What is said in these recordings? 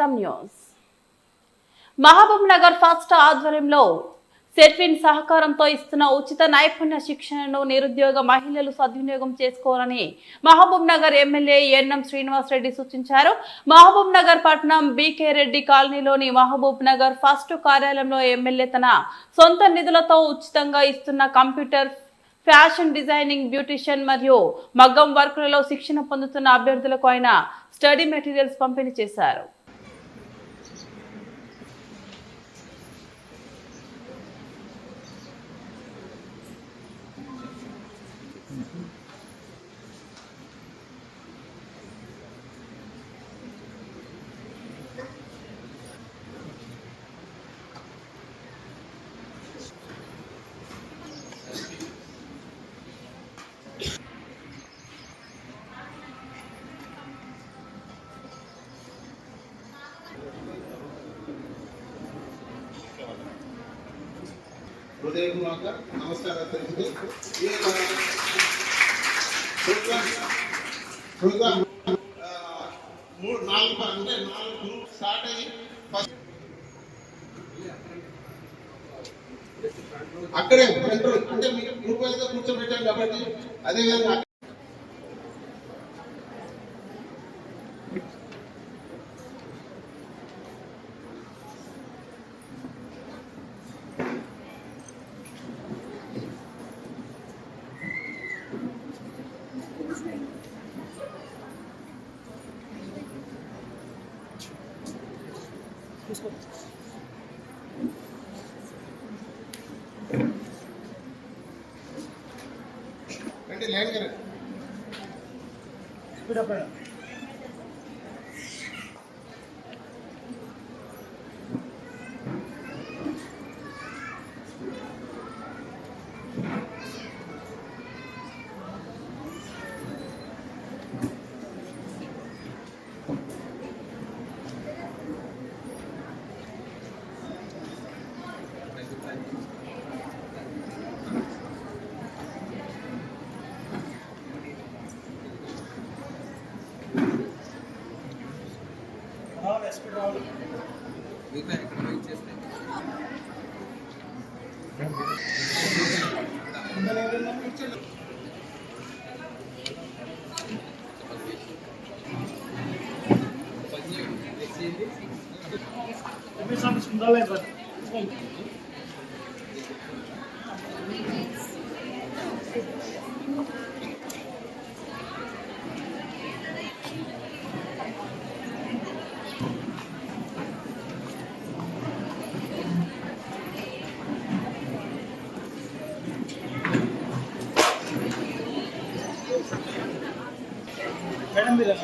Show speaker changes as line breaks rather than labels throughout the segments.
నమస్కారం news Mahabub Nagar first ఆధ్వర్యంలో సెర్విన్ సహకారంతో ఇస్తున్న ఉచిత నైపుణ్య శిక్షణను నిరుద్యోగ మహిళలు సద్వినియోగం చేసుకోవాలని మహబూబ్ నగర్ ఎమ్మెల్యే ఎన్ఎం శ్రీనివాస్ రెడ్డి సూచించారు. మహబూబ్ నగర్ పట్టణం బీకే రెడ్డి కాలనీలోని మహబూబ్ నగర్ ఫస్ట్ కార్యాలయంలో ఎమ్మెల్యే తన సొంత నిధులతో ఉచితంగా ఇస్తున్న కంప్యూటర్, ఫ్యాషన్ డిజైనింగ్, బ్యూటిషియన్ మరియు మగ్గం వర్కులలో శిక్షణ పొందుతున్న అభ్యర్థులకు ఆయన స్టడీ మెటీరియల్స్ పంపిణీ చేశారు.
హృదయపూర్వక నమస్కారాలు తెలుపుతూ ప్రోగ్రామ్ 4 గ్రూప్ స్టార్ట్ అయ్యి అక్కడే అంటే మీకు గ్రూప్ వైజ్గా కూర్చోబెట్టాం కాబట్టి అదేవిధంగా అంటే lane correct speed up madam మీరు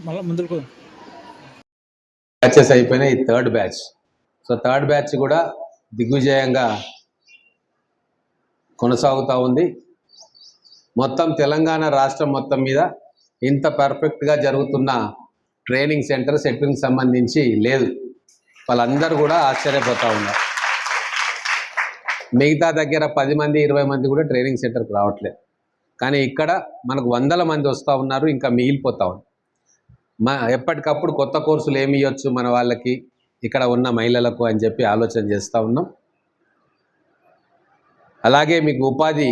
మళ్ళీ ముందుకు
బ్యాచెస్ అయిపోయినాయి. Third batch. So third batch కూడా దిగ్విజయంగా కొనసాగుతూ ఉంది. మొత్తం తెలంగాణ రాష్ట్రం మొత్తం మీద ఇంత పర్ఫెక్ట్గా జరుగుతున్న ట్రైనింగ్ సెంటర్ సెట్టింగ్ సంబంధించి లేదు. వాళ్ళందరూ కూడా ఆశ్చర్యపోతూ ఉన్నారు. మిగతా దగ్గర 10 మంది 20 మంది కూడా ట్రైనింగ్ సెంటర్కి రావట్లేదు, కానీ ఇక్కడ మనకు 100 మంది వస్తూ ఉన్నారు, ఇంకా మిగిలిపోతా ఉంది. ఎప్పటికప్పుడు కొత్త కోర్సులు ఏమి ఇవ్వచ్చు మన వాళ్ళకి, ఇక్కడ ఉన్న మహిళలకు అని చెప్పి ఆలోచన చేస్తూ ఉన్నాం. అలాగే మీకు ఉపాధి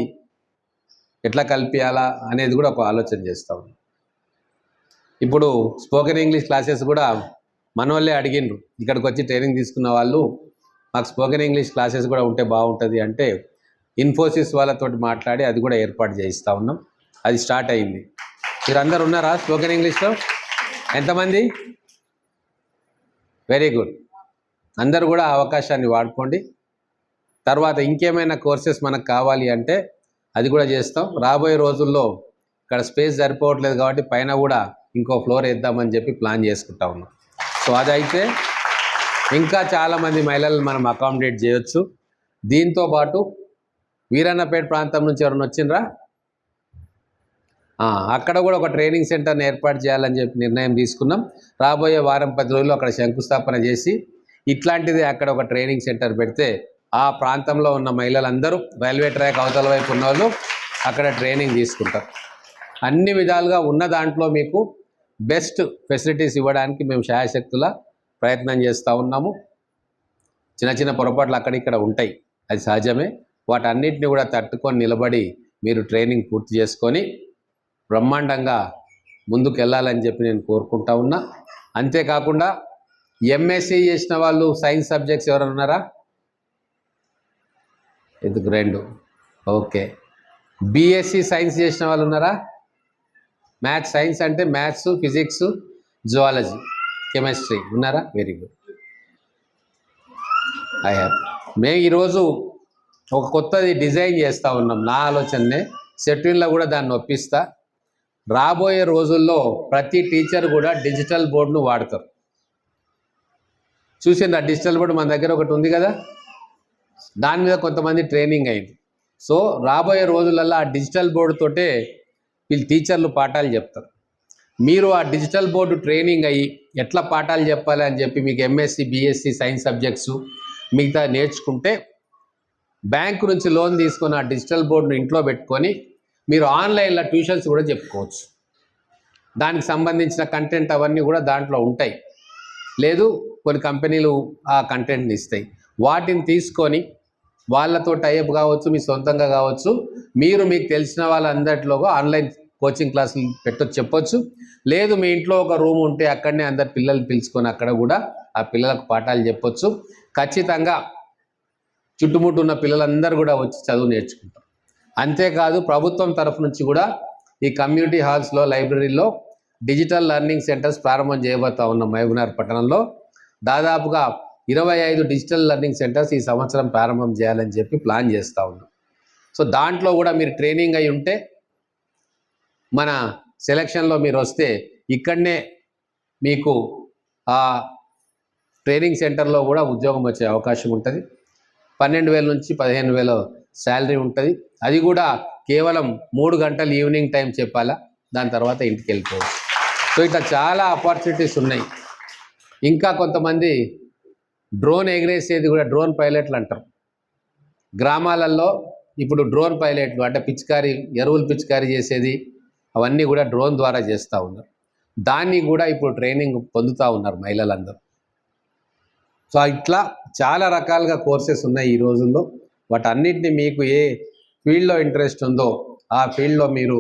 ఎట్లా కల్పించాలా అనేది కూడా ఒక ఆలోచన చేస్తూ ఉన్నాం. ఇప్పుడు స్పోకెన్ ఇంగ్లీష్ క్లాసెస్ కూడా మన వాళ్ళే అడిగిండ్రు, ఇక్కడికి వచ్చి ట్రైనింగ్ తీసుకున్న వాళ్ళు మాకు స్పోకెన్ ఇంగ్లీష్ క్లాసెస్ కూడా ఉంటే బాగుంటుంది అంటే ఇన్ఫోసిస్ వాళ్ళతో మాట్లాడి అది కూడా ఏర్పాటు చేయిస్తూ ఉన్నాం. అది స్టార్ట్ అయింది. మీరందరూ ఉన్నారా స్పోకెన్ ఇంగ్లీష్లో? ఎంతమంది? Very good. అందరూ కూడా ఆ అవకాశాన్ని వాడుకోండి. తర్వాత ఇంకేమైనా కోర్సెస్ మనకు కావాలి అంటే అది కూడా చేస్తాం. రాబోయే రోజుల్లో ఇక్కడ స్పేస్ సరిపోవట్లేదు కాబట్టి పైన కూడా ఇంకో ఫ్లోర్ వేద్దామని చెప్పి ప్లాన్ చేసుకుంటా ఉన్నాం. సో అదైతే ఇంకా చాలామంది మహిళలు మనం అకామిడేట్ చేయొచ్చు. దీంతోపాటు వీరన్నపేట ప్రాంతం నుంచి ఎవరైనా వచ్చిండ్రా? అక్కడ కూడా ఒక ట్రైనింగ్ సెంటర్ని ఏర్పాటు చేయాలని చెప్పి నిర్ణయం తీసుకున్నాం. రాబోయే వారం 10 రోజుల్లో అక్కడ శంకుస్థాపన చేసి ఇట్లాంటిది అక్కడ ఒక ట్రైనింగ్ సెంటర్ పెడితే ఆ ప్రాంతంలో ఉన్న మహిళలందరూ రైల్వే ట్రాక్ అవతల వైపు ఉన్న వాళ్ళు అక్కడ ట్రైనింగ్ తీసుకుంటారు. అన్ని విధాలుగా ఉన్న దాంట్లో మీకు బెస్ట్ ఫెసిలిటీస్ ఇవ్వడానికి మేము శాయశక్తుల ప్రయత్నం చేస్తూ ఉన్నాము. చిన్న చిన్న పొరపాట్లు అక్కడిక్కడ ఉంటాయి, అది సహజమే. వాటన్నిటిని కూడా తట్టుకొని నిలబడి మీరు ట్రైనింగ్ పూర్తి చేసుకొని బ్రహ్మాండంగా ముందుకు వెళ్ళాలని చెప్పి నేను కోరుకుంటా ఉన్నా. అంతేకాకుండా ఎంఎస్సీ చేసిన వాళ్ళు సైన్స్ సబ్జెక్ట్స్ ఎవరైనా ఉన్నారా? ఎందుకు 2? ఓకే. బీఎస్సీ సైన్స్ చేసిన వాళ్ళు ఉన్నారా? మ్యాథ్స్ సైన్స్ అంటే మ్యాథ్స్, ఫిజిక్స్, జువాలజీ, కెమిస్ట్రీ ఉన్నారా? Very good. I have. మేము ఈరోజు ఒక కొత్తది డిజైన్ చేస్తూ ఉన్నాం. నా ఆలోచననే సెట్విన్లో కూడా దాన్ని ఒప్పిస్తా. రాబోయే రోజుల్లో ప్రతి టీచర్ కూడా డిజిటల్ బోర్డును వాడతారు. చూసిండ్రా డిజిటల్ బోర్డు? మన దగ్గర ఒకటి ఉంది కదా, దాని మీద కొంతమంది ట్రైనింగ్ అయింది. సో రాబోయే రోజులలో ఆ డిజిటల్ బోర్డుతోటే వీళ్ళు టీచర్లు పాఠాలు చెప్తారు. మీరు ఆ డిజిటల్ బోర్డు ట్రైనింగ్ అయ్యి ఎట్లా పాఠాలు చెప్పాలి అని చెప్పి మీకు ఎంఎస్సి, బీఎస్సీ సైన్స్ సబ్జెక్ట్స్ మిగతా నేర్చుకుంటే బ్యాంకు నుంచి లోన్ తీసుకొని ఆ డిజిటల్ బోర్డును ఇంట్లో పెట్టుకొని మీరు ఆన్లైన్లో ట్యూషన్స్ కూడా చెప్పుకోవచ్చు. దానికి సంబంధించిన కంటెంట్ అవన్నీ కూడా దాంట్లో ఉంటాయి. లేదు కొన్ని కంపెనీలు ఆ కంటెంట్ని ఇస్తాయి. వాటిని తీసుకొని వాళ్ళతో టైఅప్ కావచ్చు, మీ సొంతంగా కావచ్చు, మీరు మీకు తెలిసిన వాళ్ళందరిలో ఆన్లైన్ కోచింగ్ క్లాసులు చెప్పొచ్చు. లేదు మీ ఇంట్లో ఒక రూమ్ ఉంటే అక్కడనే అందరు పిల్లల్ని పిలుచుకొని అక్కడ కూడా ఆ పిల్లలకు పాఠాలు చెప్పొచ్చు. ఖచ్చితంగా చుట్టుముట్టు ఉన్న పిల్లలందరూ కూడా వచ్చి చదువు నేర్చుకుంటారు. అంతేకాదు ప్రభుత్వం తరఫు నుంచి కూడా ఈ కమ్యూనిటీ హాల్స్లో, లైబ్రరీలో డిజిటల్ లెర్నింగ్ సెంటర్స్ ప్రారంభం చేయబోతా ఉన్న మహబూబ్నగర్ పట్టణంలో దాదాపుగా 25 డిజిటల్ లెర్నింగ్ సెంటర్స్ ఈ సంవత్సరం ప్రారంభం చేయాలని చెప్పి ప్లాన్ చేస్తూ ఉన్నాం. సో దాంట్లో కూడా మీరు ట్రైనింగ్ అయి ఉంటే మన సెలక్షన్లో మీరు వస్తే ఇక్కడనే మీకు ఆ ట్రైనింగ్ సెంటర్లో కూడా ఉద్యోగం వచ్చే అవకాశం ఉంటుంది. 12,000 నుంచి 15,000 శాలరీ ఉంటుంది. అది కూడా కేవలం 3 గంటలు ఈవినింగ్ టైం చెప్పాలా, దాని తర్వాత ఇంటికి వెళ్ళిపోవచ్చు. సో ఇట్లా చాలా ఆపర్చునిటీస్ ఉన్నాయి. ఇంకా కొంతమంది డ్రోన్ ఎగిరేసేది కూడా డ్రోన్ పైలట్లు అంటారు. గ్రామాలలో ఇప్పుడు డ్రోన్ పైలట్లు అంటే ఎరువులు పిచికారీ చేసేది అవన్నీ కూడా డ్రోన్ ద్వారా చేస్తూ ఉన్నారు. దాన్ని కూడా ఇప్పుడు ట్రైనింగ్ పొందుతూ ఉన్నారు మహిళలందరూ. సో ఇట్లా చాలా రకాలుగా కోర్సెస్ ఉన్నాయి ఈ రోజుల్లో. వాటన్నిటిని మీకు ఏ ఫీల్డ్లో ఇంట్రెస్ట్ ఉందో ఆ ఫీల్డ్లో మీరు